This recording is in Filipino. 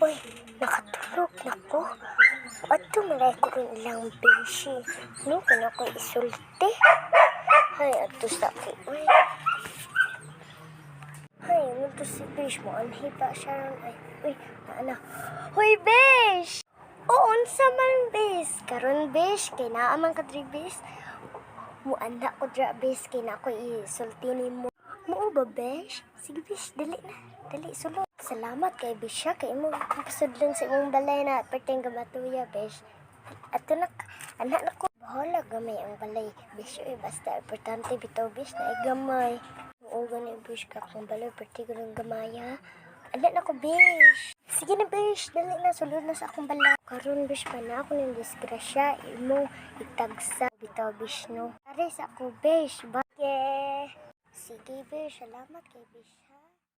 Uy, nakatulog na ko. Ato malay ko rin ilang beshi. No, kaya ko isulti. Hay, ato sa ko. Hay, mo to si Besh mo. Anhi pa siya ron. Ay, uy, naana. Hoy, Besh! Oo, unsa man, Besh. Karon, Besh, kay naaman ka diri, Besh. Muanda ko dra, Besh, kay na ako isulti ni mo. Mao ba, Besh? Sige, Besh, dali na. Dali, sulod. Salamat kay Besh, kay mo pasudlan sa imong balay na perting gamatuya, Besh. Ato na, anak na ko. Bahala gamay ang balay, Besh. Basta importante bitaw, Besh, na igamay. Oo, gani, Besh, kakong balay, perting gamay, ha? Anak na ko, Besh. Sige na, Besh, dali na, sulod na sa akong balay. Karon, Besh, pa na ako ng disgrasya, imo itagsa bitaw, Besh, no? Aris ako, Besh, bakit? Sige, Besh, salamat kay Besh, ha?